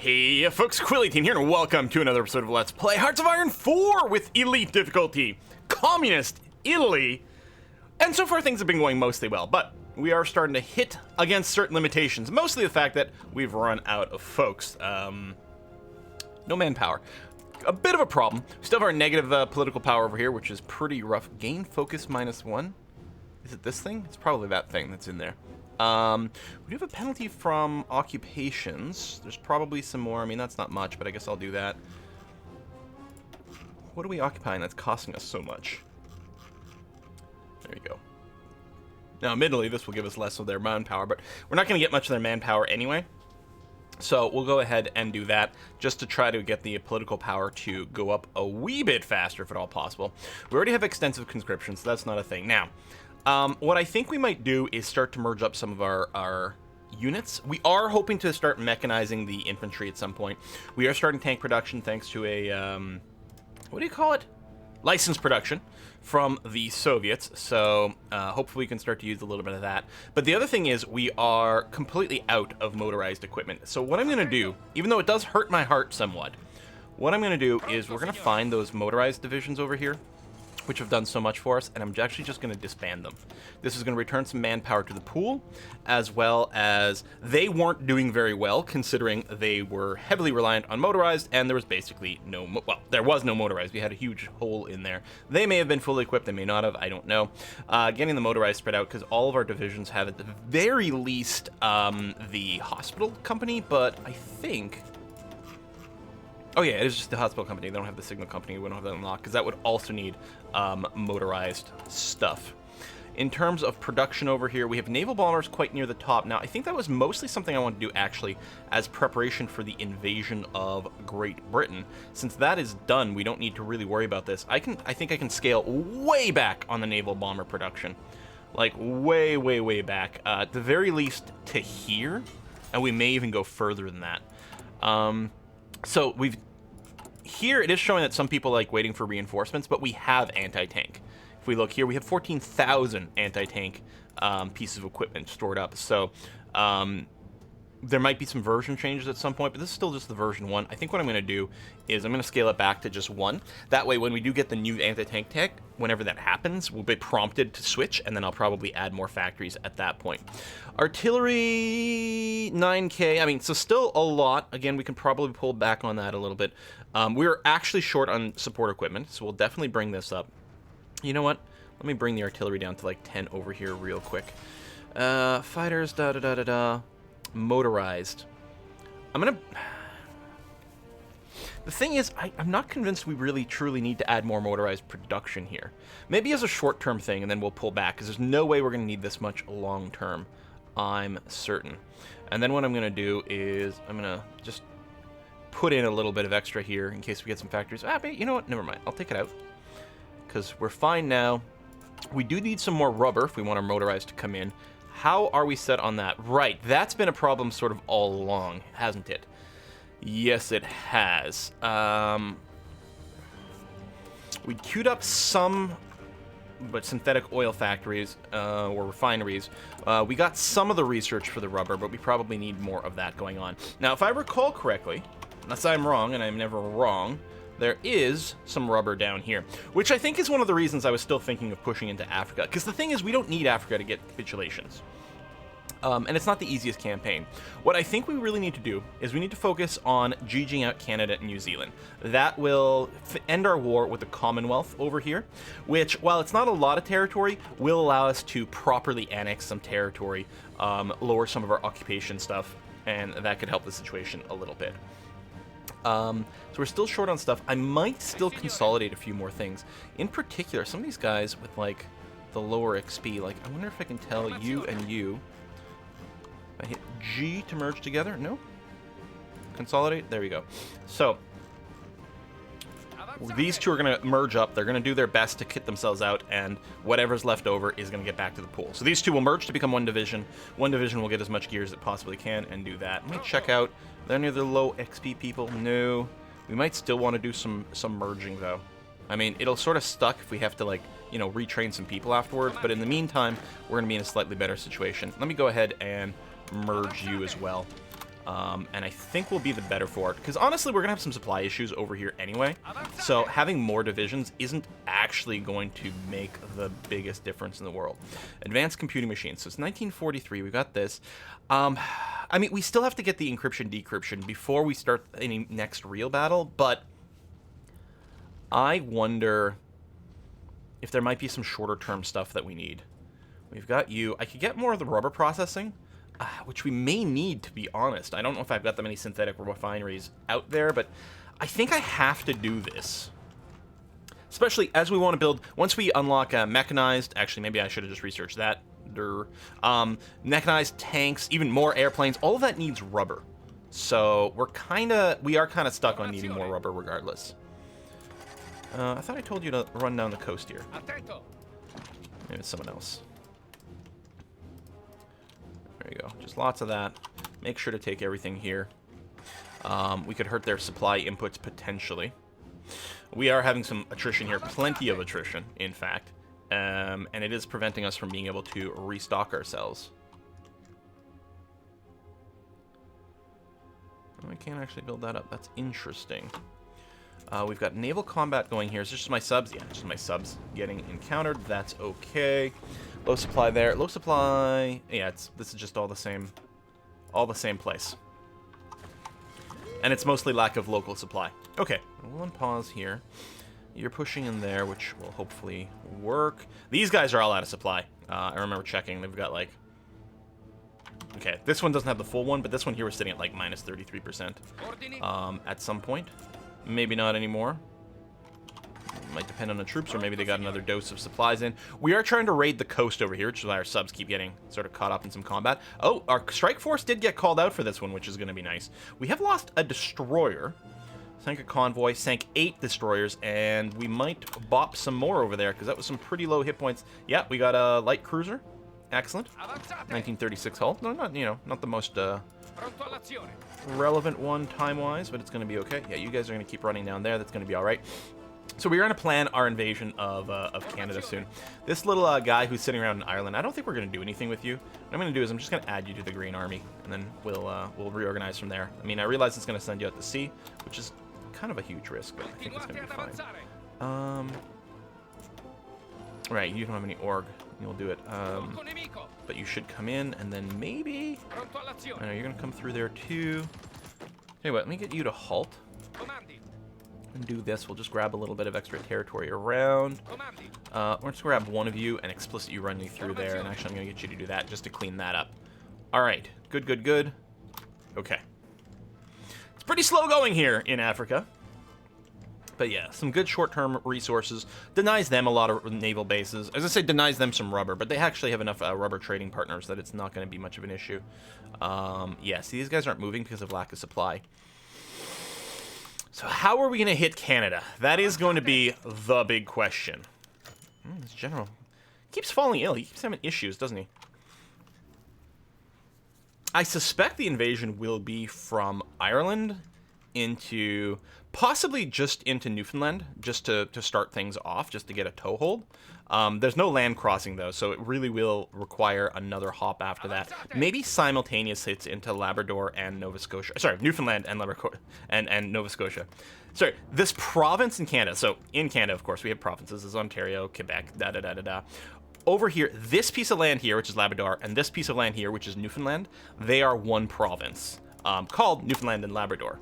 Hey folks, Quilly18 here, and welcome to another episode of Let's Play Hearts of Iron 4 with Elite difficulty. Communist Italy. And so far things have been going mostly well, but we are starting to hit against certain limitations. Mostly the fact that we've run out of folks. No manpower. A bit of a problem. We still have our negative political power over here, which is pretty rough. Gain focus -1. Is it this thing? It's probably that thing that's in there. We do have a penalty from occupations. There's probably some more. I mean, that's not much, but I guess I'll do that. What are we occupying that's costing us so much? There you go. Now, admittedly, this will give us less of their manpower, but we're not going to get much of their manpower anyway. So we'll go ahead and do that just to try to get the political power to go up a wee bit faster, if at all possible. We already have extensive conscription, so that's not a thing. Now, what I think we might do is start to merge up some of our units. We are hoping to start mechanizing the infantry at some point. We are starting tank production thanks to a, what do you call it? License production from the Soviets. So hopefully we can start to use a little bit of that. But the other thing is we are completely out of motorized equipment. So what I'm going to do, even though it does hurt my heart somewhat, what I'm going to do is we're going to find those motorized divisions over here, which have done so much for us, and I'm actually just going to disband them. This is going to return some manpower to the pool, as well as they weren't doing very well, considering they were heavily reliant on motorized, and there was basically no, well, there was no motorized. We had a huge hole in there. They may have been fully equipped, they may not have, I don't know. Getting the motorized spread out, because all of our divisions have at the very least the hospital company, but I think... Oh yeah, it is just the hospital company. They don't have the signal company. We don't have that unlocked, because that would also need motorized stuff. In terms of production over here, we have naval bombers quite near the top. Now, I think that was mostly something I want to do, actually, as preparation for the invasion of Great Britain. Since that is done, we don't need to really worry about this. I think I can scale way back on the naval bomber production. Like, way, way, way back. At the very least, to here. And we may even go further than that. So we've here it is showing that some people like waiting for reinforcements, but we have anti-tank. If we look here, we have 14,000 anti-tank pieces of equipment stored up. So there might be some version changes at some point, but this is still just the version 1. I think what I'm going to do is I'm going to scale it back to just 1. That way, when we do get the new anti-tank tech, whenever that happens, we'll be prompted to switch, and then I'll probably add more factories at that point. Artillery, 9K. I mean, so still a lot. Again, we can probably pull back on that a little bit. We're actually short on support equipment, so we'll definitely bring this up. You know what? Let me bring the artillery down to like 10 over here real quick. Fighters, motorized. The thing is, I'm not convinced we really truly need to add more motorized production here. Maybe as a short-term thing, and then we'll pull back, because there's no way we're going to need this much long-term. I'm certain. And then what I'm going to do is I'm going to just put in a little bit of extra here in case we get some factories. But you know what? Never mind. I'll take it out, because we're fine now. We do need some more rubber if we want our motorized to come in. How are we set on that? Right, that's been a problem sort of all along, hasn't it? Yes, it has. We queued up some, but synthetic oil factories or refineries. We got some of the research for the rubber, but we probably need more of that going on. Now, if I recall correctly, unless I'm wrong, and I'm never wrong, there is some rubber down here, which I think is one of the reasons I was still thinking of pushing into Africa. Because the thing is, we don't need Africa to get capitulations. And it's not the easiest campaign. What I think we really need to do is we need to focus on GGing out Canada and New Zealand. That will end our war with the Commonwealth over here, which, while it's not a lot of territory, will allow us to properly annex some territory, lower some of our occupation stuff, and that could help the situation a little bit. So we're still short on stuff. I might still consolidate a few more things. In particular, some of these guys with, like, the lower XP, like, I wonder if I can tell you and you. If I hit G to merge together. No? Consolidate? There we go. So, these two are going to merge up. They're going to do their best to kit themselves out, and whatever's left over is going to get back to the pool. So these two will merge to become one division. One division will get as much gear as it possibly can and do that. Let me check out. Are there any other low XP people? No. We might still want to do some merging, though. I mean, it'll sort of stuck if we have to, like, you know, retrain some people afterwards. But in the meantime, we're going to be in a slightly better situation. Let me go ahead and merge you as well. And I think we'll be the better for it, because honestly, we're going to have some supply issues over here anyway, so having more divisions isn't actually going to make the biggest difference in the world. Advanced computing machines, so it's 1943, we got this. I mean, we still have to get the encryption-decryption before we start any next real battle, but I wonder if there might be some shorter-term stuff that we need. We've got you. I could get more of the rubber processing, which we may need, to be honest. I don't know if I've got that many synthetic refineries out there, but I think I have to do this. Especially as we want to build, once we unlock mechanized, actually maybe I should have just researched that. Mechanized tanks, even more airplanes, all of that needs rubber. So we are kind of stuck on needing more rubber regardless. I thought I told you to run down the coast here. Maybe it's someone else. There you go. Just lots of that. Make sure to take everything here. We could hurt their supply inputs potentially. We are having some attrition here. Plenty of attrition, in fact. And it is preventing us from being able to restock ourselves. Oh, I can't actually build that up. That's interesting. We've got naval combat going here. Is this just my subs? Yeah, just my subs getting encountered. That's okay. Low supply there. Low supply. Yeah, this is just all the same place. And it's mostly lack of local supply. Okay, we'll unpause here. You're pushing in there, which will hopefully work. These guys are all out of supply. I remember checking. They've got like... Okay, this one doesn't have the full one, but this one here was sitting at like minus 33% at some point. Maybe not anymore. Might depend on the troops, or maybe they got another dose of supplies in. We are trying to raid the coast over here, which is why our subs keep getting sort of caught up in some combat. Oh, our strike force did get called out for this one, which is going to be nice. We have lost a destroyer. Sank a convoy, sank 8 destroyers, and we might bop some more over there, because that was some pretty low hit points. Yeah, we got a light cruiser. Excellent. 1936 hull. No, not the most relevant one time-wise, but it's going to be okay. Yeah, you guys are going to keep running down there. That's going to be all right. So we're going to plan our invasion of Canada soon. This little guy who's sitting around in Ireland, I don't think we're going to do anything with you. What I'm going to do is I'm just going to add you to the Green Army, and then we'll reorganize from there. I mean, I realize it's going to send you out to sea, which is kind of a huge risk, but I think it's going to be fine. Right, you don't have any org. You'll do it. But you should come in, and then maybe... I know, you're going to come through there, too. Hey, what? Let me get you to halt. And do this. We'll just grab a little bit of extra territory around. We're just grab one of you and explicit you running through there. And actually, I'm going to get you to do that just to clean that up. All right. Good, good, good. Okay. It's pretty slow going here in Africa. But yeah, some good short-term resources. Denies them a lot of naval bases. As I say, denies them some rubber, but they actually have enough rubber trading partners that it's not going to be much of an issue. Yeah, see, these guys aren't moving because of lack of supply. So how are we going to hit Canada? That is going to be the big question. This general keeps falling ill. He keeps having issues, doesn't he? I suspect the invasion will be from Ireland into... possibly just into Newfoundland, just to start things off, just to get a toehold. There's no land crossing, though, so it really will require another hop after that. Maybe simultaneous hits into Labrador and Nova Scotia. Sorry, Newfoundland and Labrador and Nova Scotia. Sorry, this province in Canada. So in Canada, of course, we have provinces. There's Ontario, Quebec, da-da-da-da-da. Over here, this piece of land here, which is Labrador, and this piece of land here, which is Newfoundland, they are one province, called Newfoundland and Labrador.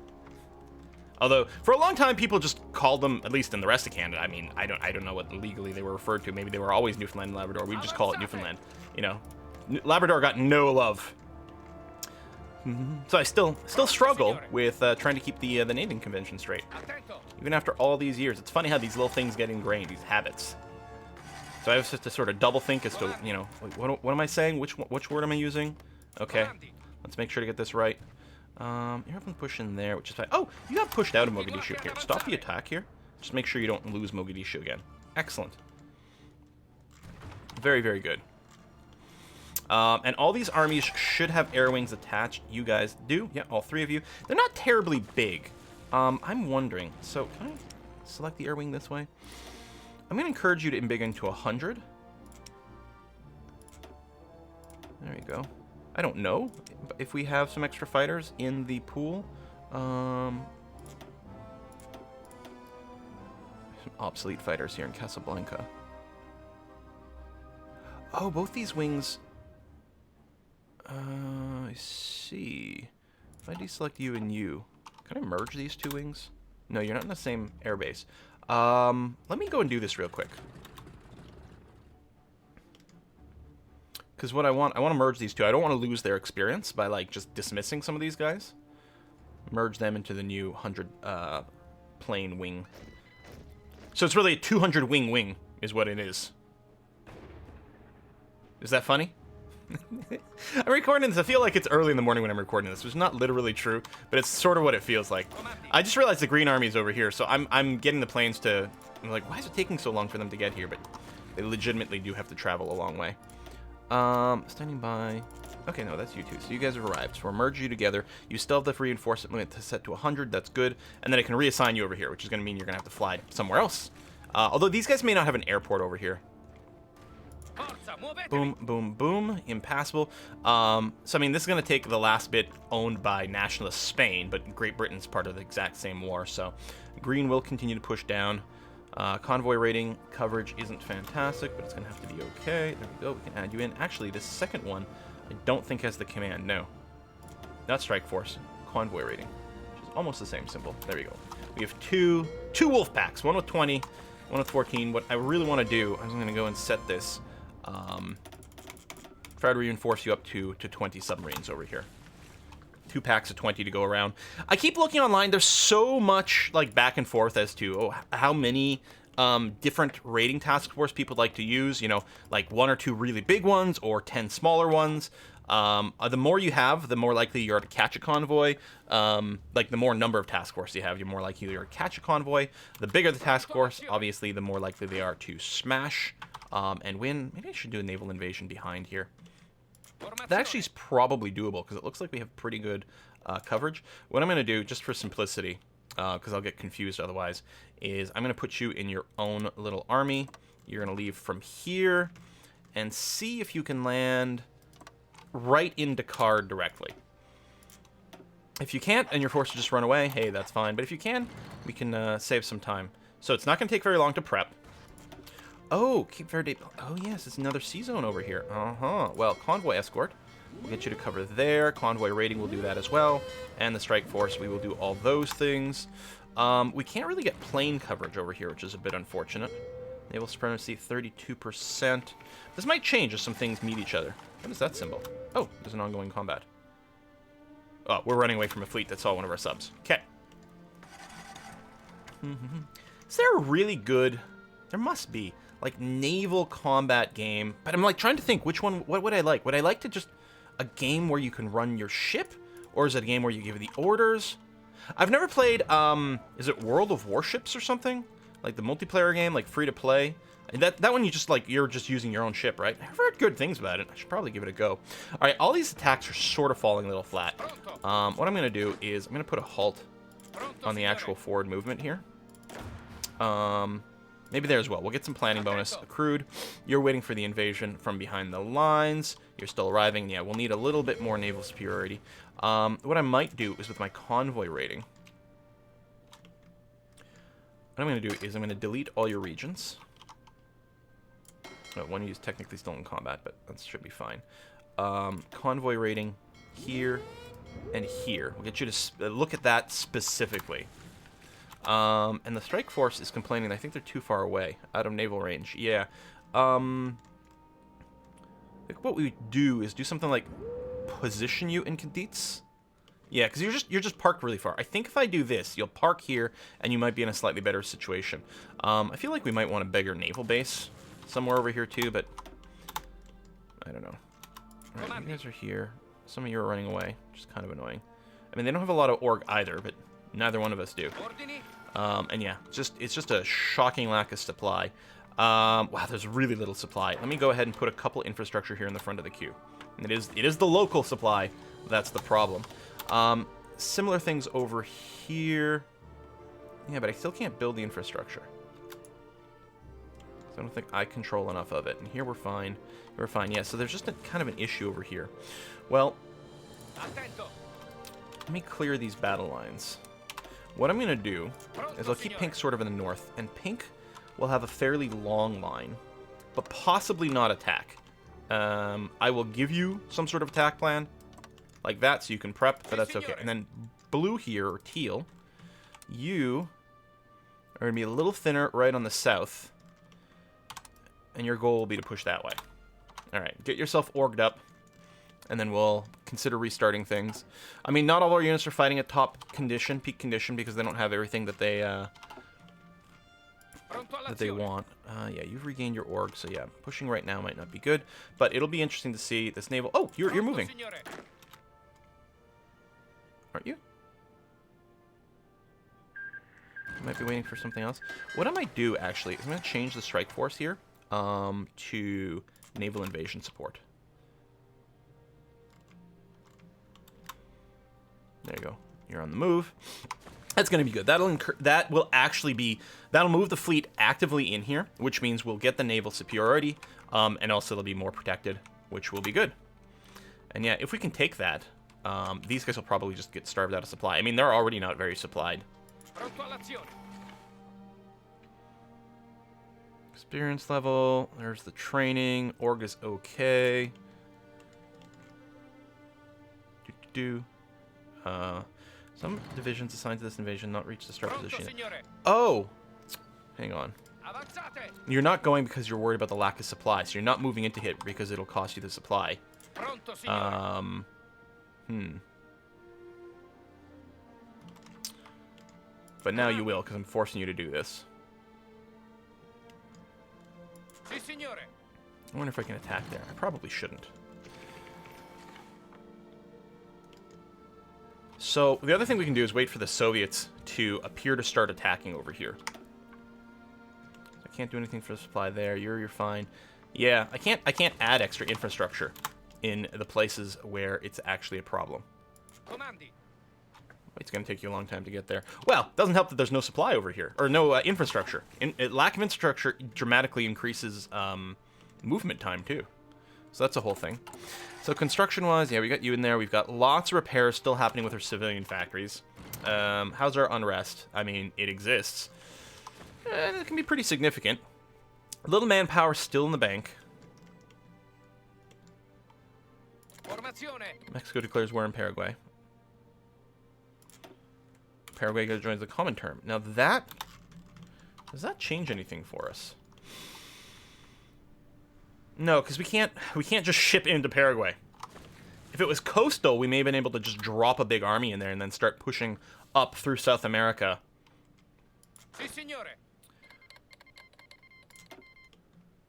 Although, for a long time, people just called them, at least in the rest of Canada, I mean, I don't know what legally they were referred to. Maybe they were always Newfoundland and Labrador. We just call it Newfoundland. You know, Labrador got no love. So I still struggle with trying to keep the naming convention straight. Even after all these years. It's funny how these little things get ingrained, these habits. So I have to sort of double think as to, you know, what am I saying? Which word am I using? Okay, let's make sure to get this right. You're having push in there, which is fine. Oh, you got pushed out of Mogadishu here. Stop the attack here. Just make sure you don't lose Mogadishu again. Excellent. Very, very good. And all these armies should have air wings attached. You guys do. Yeah, all 3 of you. They're not terribly big. I'm wondering. So, can I select the air wing this way? I'm going to encourage you to embiggen to 100. There you go. I don't know if we have some extra fighters in the pool. Some obsolete fighters here in Casablanca. Oh, both these wings... I see. If I deselect you and you, can I merge these two wings? No, you're not in the same airbase. Let me go and do this real quick. Because what I want to merge these two. I don't want to lose their experience by, like, just dismissing some of these guys. Merge them into the new 100 plane wing. So it's really a 200 wing is what it is. Is that funny? I'm recording this. I feel like it's early in the morning when I'm recording this, which is not literally true, but it's sort of what it feels like. I just realized the Green Army is over here, so I'm getting the planes to... I'm like, why is it taking so long for them to get here? But they legitimately do have to travel a long way. Standing by... Okay, no, that's you two. So you guys have arrived. So we'll merge you together. You still have the reinforcement limit to set to 100. That's good. And then I can reassign you over here, which is going to mean you're going to have to fly somewhere else. Although these guys may not have an airport over here. Boom, boom, boom. Impassable. So, I mean, this is going to take the last bit owned by nationalist Spain, but Great Britain's part of the exact same war, so Green will continue to push down. Convoy rating coverage isn't fantastic, but it's going to have to be okay. There we go. We can add you in. Actually, this second one, I don't think has the command. No. Not Strike Force. Convoy rating, which is almost the same symbol. There we go. We have two wolf packs. One with 20, one with 14. What I really want to do, I'm going to go and set this... try to reinforce you up to 20 submarines over here. 2 packs of 20 to go around. I keep looking online. There's so much like back and forth as to how many different rating task force people like to use. You know, like 1 or 2 really big ones or 10 smaller ones. The more you have, the more likely you are to catch a convoy. Like the more number of task force you have, you're more likely you are to catch a convoy. The bigger the task force, obviously, the more likely they are to smash and win. Maybe I should do a naval invasion behind here. That actually is probably doable because it looks like we have pretty good coverage. What I'm going to do, just for simplicity, because I'll get confused otherwise, is I'm going to put you in your own little army. You're going to leave from here and see if you can land right into Card directly. If you can't and you're forced to just run away, hey, that's fine. But if you can, we can save some time. So it's not going to take very long to prep. Oh, Cape Verde. Oh, yes, it's another sea zone over here. Well, Convoy Escort. We'll get you to cover there. Convoy Rating will do that as well. And the Strike Force, we will do all those things. We can't really get plane coverage over here, which is a bit unfortunate. Naval Supremacy, 32%. This might change as some things meet each other. What is that symbol? Oh, there's an ongoing combat. Oh, we're running away from a fleet that saw one of our subs. Okay. Is there a really good... There must be... like, naval combat game. But I'm, like, trying to think which one... What would I like? Would I like to just... a game where you can run your ship? Or is it a game where you give the orders? I've never played, is it World of Warships or something? Like, the multiplayer game, like, free-to-play? That one you just, like, you're just using your own ship, right? I've heard good things about it. I should probably give it a go. Alright, all these attacks are sort of falling a little flat. What I'm going to do is I'm going to put a halt on the actual forward movement here. Maybe there as well. We'll get some planning bonus accrued. You're waiting for the invasion from behind the lines. You're still arriving. Yeah, we'll need a little bit more naval superiority. What I might do is with my convoy rating. What I'm going to do is I'm going to delete all your regions. Oh, one of you is technically still in combat, but that should be fine. Convoy rating here and here. We'll get you to look at that specifically. And the Strike Force is complaining. I think they're too far away, out of naval range. Yeah. I think what we would do is do something like position you in Cadiz. Yeah, because you're just parked really far. I think if I do this, you'll park here, and you might be in a slightly better situation. I feel like we might want a bigger naval base somewhere over here too, but I don't know. All right, you guys are here. Some of you are running away, which is kind of annoying. I mean, they don't have a lot of org either, but neither one of us do. And yeah, it's just a shocking lack of supply. Wow, there's really little supply. Let me go ahead and put a couple infrastructure here in the front of the queue. And it is the local supply that's the problem. Similar things over here. Yeah, but I still can't build the infrastructure. So I don't think I control enough of it. And here we're fine. Here we're fine. Yeah, so there's just a kind of an issue over here. Well, let me clear these battle lines. What I'm going to do is I'll keep pink sort of in the north, and pink will have a fairly long line, but possibly not attack. I will give you some sort of attack plan, like that, so you can prep, but that's okay. And then blue here, or teal, you are going to be a little thinner right on the south, and your goal will be to push that way. Alright, get yourself orged up, and then we'll consider restarting things. I mean, not all our units are fighting at top condition, peak condition, because they don't have everything that they want. Yeah, you've regained your org, so yeah, pushing right now might not be good, but it'll be interesting to see this naval... Oh, you're moving. Aren't you? You might be waiting for something else. What I might do, actually, is I'm going to change the strike force here to naval invasion support. There you go. You're on the move. That's going to be good. That'll move the fleet actively in here, which means we'll get the naval superiority, and also they'll be more protected, which will be good. And yeah, if we can take that, these guys will probably just get starved out of supply. I mean, they're already not very supplied. Experience level. There's the training. Org is okay. Some divisions assigned to this invasion not reach the start position. Oh! Hang on. You're not going because you're worried about the lack of supply, so you're not moving into hit because it'll cost you the supply. But now you will, because I'm forcing you to do this. I wonder if I can attack there. I probably shouldn't. So, the other thing we can do is wait for the Soviets to appear to start attacking over here. I can't do anything for the supply there. You're fine. Yeah, I can't add extra infrastructure in the places where it's actually a problem. It's going to take you a long time to get there. Well, it doesn't help that there's no supply over here, or no infrastructure. Lack of infrastructure dramatically increases movement time, too. So that's a whole thing. So construction-wise, yeah, we got you in there. We've got lots of repairs still happening with our civilian factories. How's our unrest? I mean, it exists. It can be pretty significant. A little manpower still in the bank. Mexico declares war in Paraguay. Paraguay joins the common term. Now that... Does that change anything for us? No, because we can't just ship into Paraguay. If it was coastal, we may have been able to just drop a big army in there and then start pushing up through South America.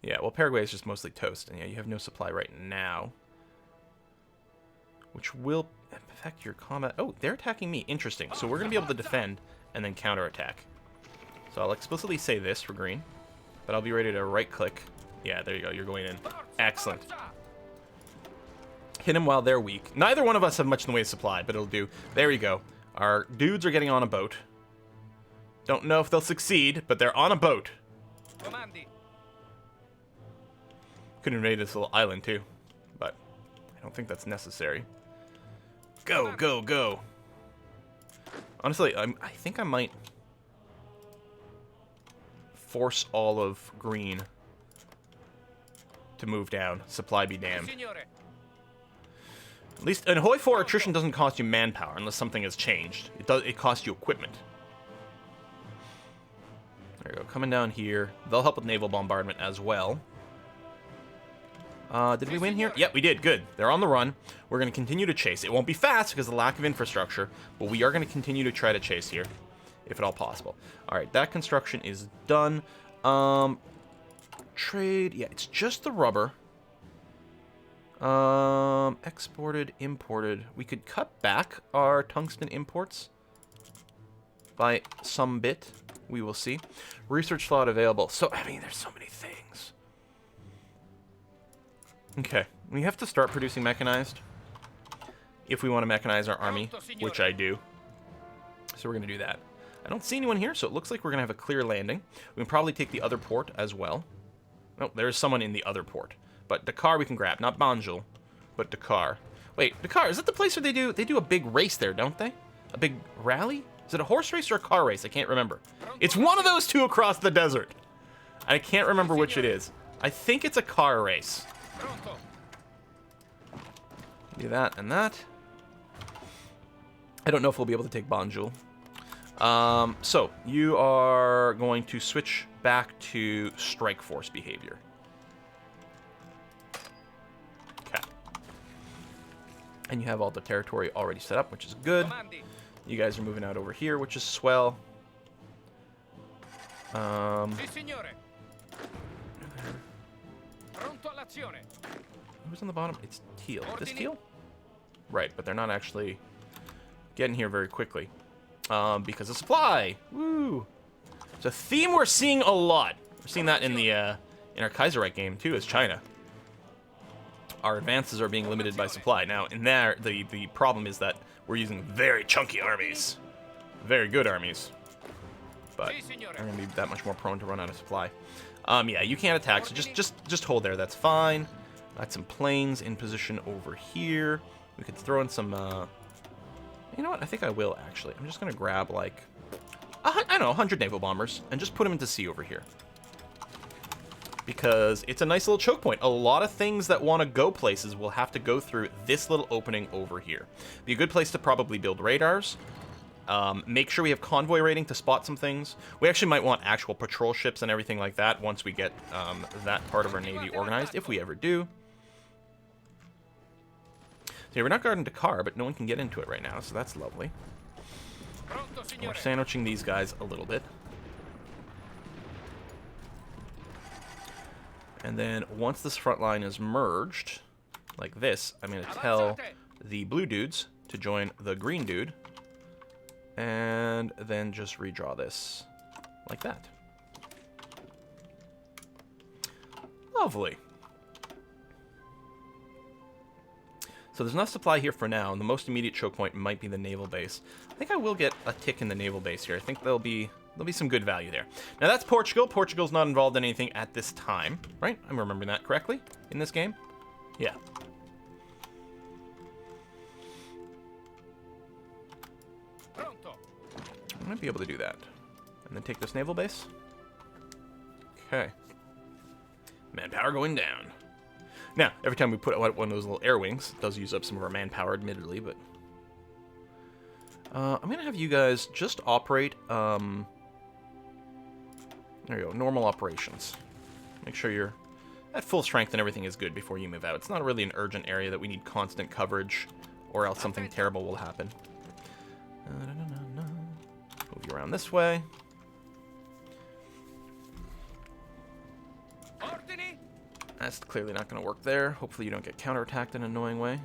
Yeah, well, Paraguay is just mostly toast, and yeah, you have no supply right now. Which will affect your combat. Oh, they're attacking me. Interesting. So we're going to be able to defend and then counterattack. So I'll explicitly say this for green, but I'll be ready to right-click. Yeah, there you go. You're going in. Excellent. Hit them while they're weak. Neither one of us have much in the way of supply, but it'll do. There you go. Our dudes are getting on a boat. Don't know if they'll succeed, but they're on a boat. Could invade this little island, too. But I don't think that's necessary. Go, go, go. Honestly, I think I might force all of green to move down. Supply be damned. At least in Hoi 4, attrition doesn't cost you manpower unless something has changed. It costs you equipment. There you go. Coming down here. They'll help with naval bombardment as well. Did we win here? Yep, we did. Good. They're on the run. We're going to continue to chase. It won't be fast because of the lack of infrastructure, but we are going to continue to try to chase here, if at all possible. All right, that construction is done. Trade. Yeah, it's just the rubber. Exported, imported. We could cut back our tungsten imports by some bit. We will see. Research slot available. So, I mean, there's so many things. Okay, we have to start producing mechanized if we want to mechanize our army, which I do. So we're going to do that. I don't see anyone here, so it looks like we're going to have a clear landing. We can probably take the other port as well. Oh, there's someone in the other port. But Dakar we can grab. Not Banjul, but Dakar. Wait, Dakar, is that the place where they do a big race there, don't they? A big rally? Is it a horse race or a car race? I can't remember. It's one of those two across the desert. I can't remember which it is. I think it's a car race. Do that and that. I don't know if we'll be able to take Bonjour. So, you are going to switch back to Strike Force behavior. Okay. And you have all the territory already set up, which is good. You guys are moving out over here, which is swell. Who's on the bottom? It's Teal. This Teal? Right, but they're not actually getting here very quickly. Because of supply. Woo! It's a theme we're seeing a lot. We're seeing that in the in our Kaiserreich game too, as China. Our advances are being limited by supply. Now, in there, the problem is that we're using very chunky armies. Very good armies. But they're going to be that much more prone to run out of supply. Yeah, you can't attack, so just hold there. That's fine. Got some planes in position over here. We could throw in some... you know what? I think I will, actually. I'm just going to grab, like... I don't know, 100 naval bombers, and just put them into sea over here. Because it's a nice little choke point. A lot of things that want to go places will have to go through this little opening over here. Be a good place to probably build radars. Make sure we have convoy rating to spot some things. We actually might want actual patrol ships and everything like that once we get that part of our navy organized, if we ever do. So yeah, we're not guarding Dakar, but no one can get into it right now, so that's lovely. And we're sandwiching these guys a little bit. And then once this front line is merged, like this, I'm going to tell the blue dudes to join the green dude. And then just redraw this like that. Lovely. So there's enough supply here for now, and the most immediate choke point might be the naval base. I think I will get a tick in the naval base here. I think there'll be some good value there. Now that's Portugal. Portugal's not involved in anything at this time, right? I'm remembering that correctly in this game. Yeah. I might be able to do that. And then take this naval base. Okay. Manpower going down. Now, every time we put out one of those little air wings, it does use up some of our manpower, admittedly, but... I'm going to have you guys just operate, there you go, normal operations. Make sure you're at full strength and everything is good before you move out. It's not really an urgent area that we need constant coverage, or else something terrible will happen. Move you around this way. That's clearly not going to work there. Hopefully you don't get counterattacked in an annoying way.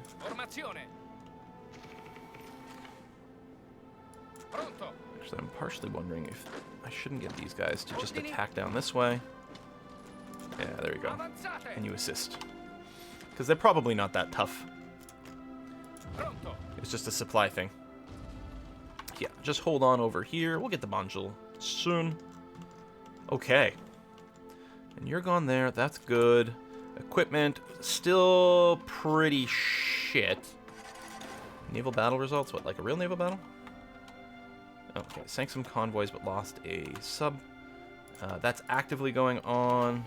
Actually, I'm partially wondering if I shouldn't get these guys to just attack down this way. Yeah, there you go. And you assist. Because they're probably not that tough. It's just a supply thing. Yeah, just hold on over here. We'll get the Banjul soon. Okay. And you're gone there. That's good. Equipment, still pretty shit. Naval battle results? What, like a real naval battle? Okay, sank some convoys but lost a sub. That's actively going on.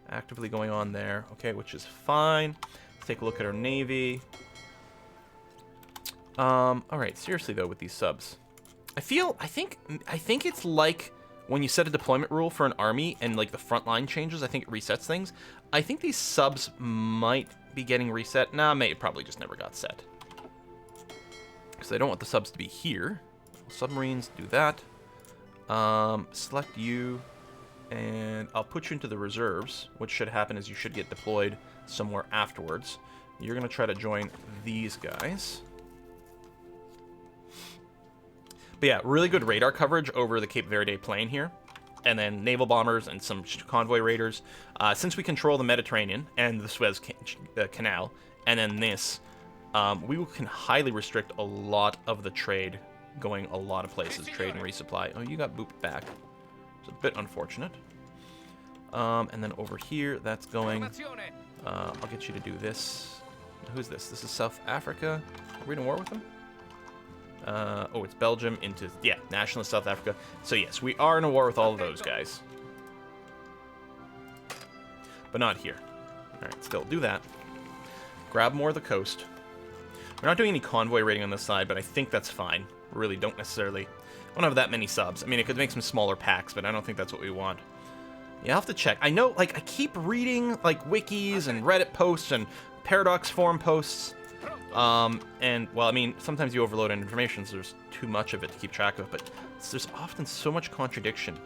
Actively going on there. Okay, which is fine. Let's take a look at our navy. Alright, seriously though, with these subs. I think it's like when you set a deployment rule for an army and like the front line changes, I think it resets things. I think these subs might be getting reset. Nah, it probably just never got set. Because I don't want the subs to be here. Submarines, do that. Select you, and I'll put you into the reserves. What should happen is you should get deployed somewhere afterwards. You're going to try to join these guys. But yeah, really good radar coverage over the Cape Verde plain here. And then naval bombers and some convoy raiders. Since we control the Mediterranean and the Suez Canal, and then this, we can highly restrict a lot of the trade going a lot of places. Trade and resupply. Oh, you got booped back. It's a bit unfortunate. And then over here, that's going... I'll get you to do this. Who's this? This is South Africa. Are we in a war with them? Oh, it's Belgium into... Yeah, Nationalist South Africa. So yes, we are in a war with all of those guys. But not here. Alright, still, do that. Grab more of the coast. We're not doing any convoy raiding on this side, but I think that's fine. We really don't necessarily... I don't have that many subs. I mean, it could make some smaller packs, but I don't think that's what we want. Yeah, I'll have to check. I know, like, I keep reading, like, wikis and Reddit posts and Paradox forum posts. And, well, I mean, sometimes you overload information, so there's too much of it to keep track of, but there's often so much contradiction.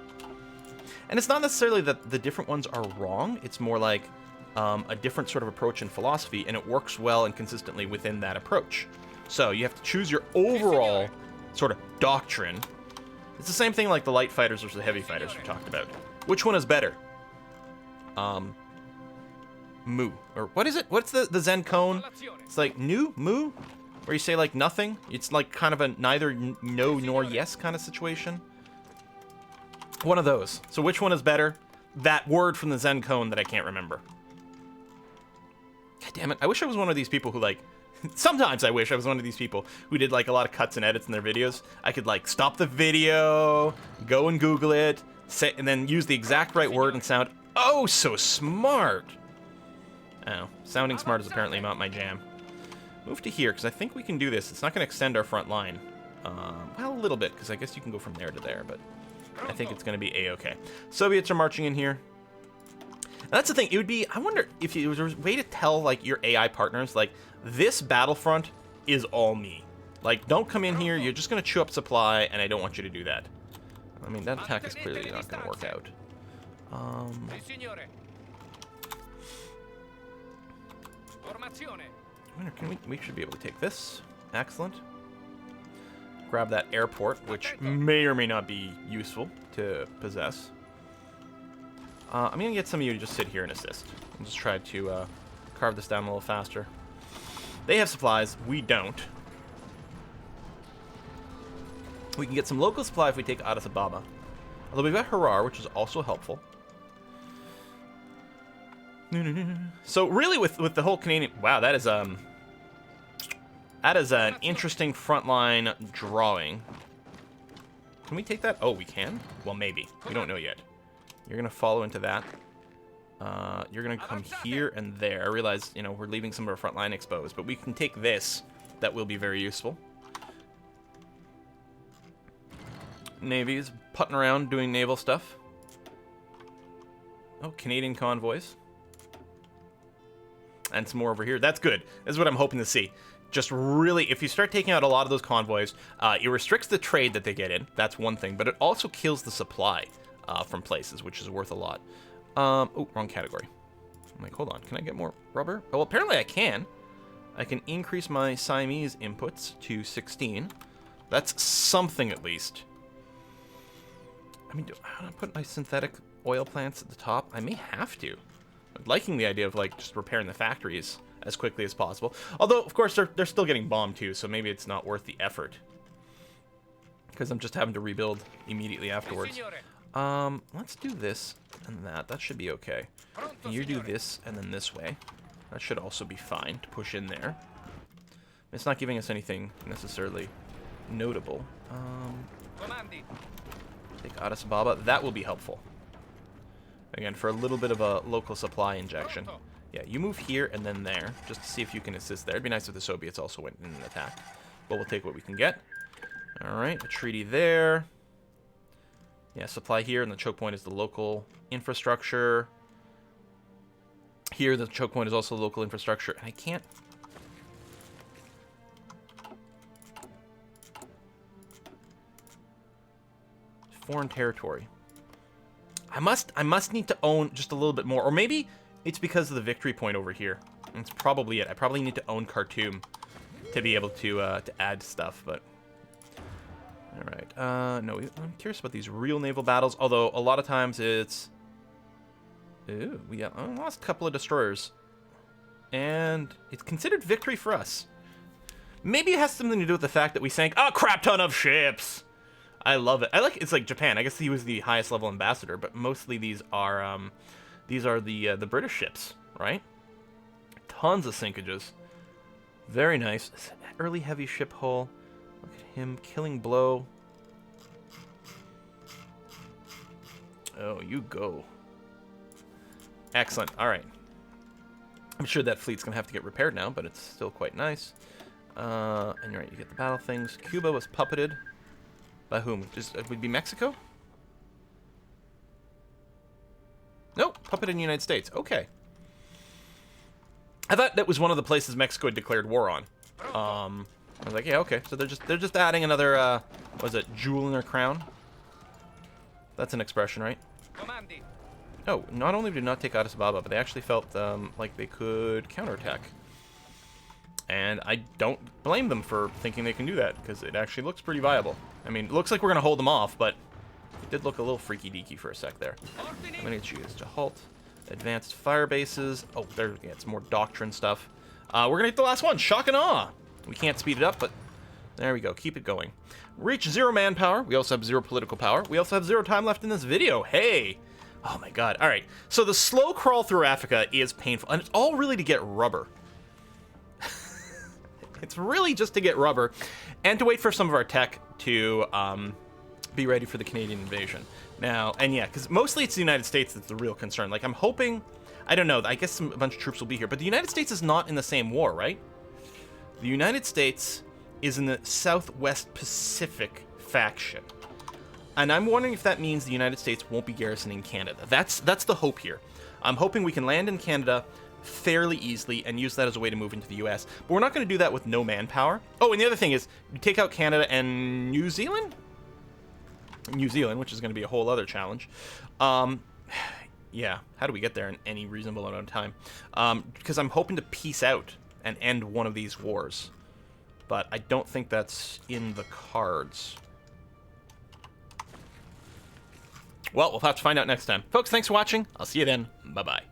And it's not necessarily that the different ones are wrong. It's more like a different sort of approach in philosophy, and it works well and consistently within that approach. So you have to choose your overall sort of doctrine. It's the same thing like the light fighters versus the heavy fighters we talked about. Which one is better? Moo. Or what is it? What's the Zen cone? It's like moo? Where you say like nothing? It's like kind of a neither no nor yes kind of situation. One of those. So which one is better? That word from the Zen cone that I can't remember. God damn it. I wish I was one of these people who like... Sometimes I wish I was one of these people who did like a lot of cuts and edits in their videos. I could like stop the video, go and Google it, say, and then use the exact right word and sound oh so smart. Oh, sounding smart is apparently not my jam. Move to here, because I think we can do this. It's not going to extend our front line. Well, a little bit, because I guess you can go from there to there, but I think it's going to be A-okay. Soviets are marching in here. And that's the thing. It would be, I wonder if there was a way to tell, like, your AI partners, like, this battlefront is all me. Like, don't come in here. You're just going to chew up supply, and I don't want you to do that. I mean, that attack is clearly not going to work out. We should be able to take this. Excellent. Grab that airport, which may or may not be useful to possess. I'm going to get some of you to just sit here and assist. And just try to carve this down a little faster. They have supplies. We don't. We can get some local supply if we take Addis Ababa. Although we've got Harar, which is also helpful. So really with the whole Canadian... Wow, that is an interesting frontline drawing. Can we take that? Oh, we can? Well, maybe. We don't know yet. You're going to follow into that. You're going to come here and there. I realize, you know, we're leaving some of our front line exposed, but we can take this. That will be very useful. Navy's putting around doing naval stuff. Oh, Canadian convoys. And some more over here. That's good. This is what I'm hoping to see. Just really, if you start taking out a lot of those convoys, it restricts the trade that they get in. That's one thing. But it also kills the supply from places, which is worth a lot. Oh, wrong category. I'm like, hold on. Can I get more rubber? Oh, well, apparently I can. I can increase my Siamese inputs to 16. That's something at least. I mean, do I put my synthetic oil plants at the top? I may have to. I'm liking the idea of, like, just repairing the factories as quickly as possible. Although, of course, they're still getting bombed, too, so maybe it's not worth the effort. Because I'm just having to rebuild immediately afterwards. Let's do this and that. That should be okay. And you do this and then this way. That should also be fine to push in there. It's not giving us anything necessarily notable. Take Addis Ababa. That will be helpful. Again, for a little bit of a local supply injection. Yeah, you move here and then there, just to see if you can assist there. It'd be nice if the Soviets also went in an attack. But we'll take what we can get. Alright, a treaty there. Yeah, supply here, and the choke point is the local infrastructure. Here, the choke point is also local infrastructure. And I can't... Foreign territory. I must need to own just a little bit more. Or maybe it's because of the victory point over here. That's probably it. I probably need to own Khartoum to be able to add stuff, but... Alright, no, I'm curious about these real naval battles, although a lot of times it's... Ooh, we lost a couple of destroyers. And it's considered victory for us. Maybe it has something to do with the fact that we sank a crap ton of ships! I love it. It's like Japan. I guess he was the highest level ambassador, but mostly these are the British ships, right? Tons of sinkages. Very nice. Early heavy ship hull. Look at him. Killing blow. Oh, you go. Excellent. All right. I'm sure that fleet's going to have to get repaired now, but it's still quite nice. And you're right, you get the battle things. Cuba was puppeted. By whom? Just, it would be Mexico? Nope, puppeted in the United States. Okay. I thought that was one of the places Mexico had declared war on. I was like, yeah, okay. So they're just adding another, what is it, jewel in their crown? That's an expression, right? Oh, not only did not take Addis Ababa, but they actually felt like they could counterattack. And I don't blame them for thinking they can do that, because it actually looks pretty viable. I mean, it looks like we're going to hold them off, but it did look a little freaky-deaky for a sec there. I'm going to choose to halt. Advanced fire bases. Oh, there, yeah, it's more doctrine stuff. We're going to get the last one, shock and awe. We can't speed it up, but there we go. Keep it going. Reach 0 manpower. We also have 0 political power. We also have 0 time left in this video. Hey! Oh my god. All right. So the slow crawl through Africa is painful, and it's all really to get rubber. It's really just to get rubber, and to wait for some of our tech to be ready for the Canadian invasion. Now, and yeah, because mostly it's the United States that's the real concern. Like, I'm hoping, I don't know, I guess a bunch of troops will be here, but the United States is not in the same war, right? The United States is in the Southwest Pacific faction. And I'm wondering if that means the United States won't be garrisoning Canada. That's the hope here. I'm hoping we can land in Canada fairly easily and use that as a way to move into the US. But we're not going to do that with no manpower. Oh, and the other thing is, you take out Canada and New Zealand? New Zealand, which is going to be a whole other challenge. Yeah, how do we get there in any reasonable amount of time? Because I'm hoping to peace out and end one of these wars. But I don't think that's in the cards. Well, we'll have to find out next time. Folks, thanks for watching. I'll see you then. Bye-bye.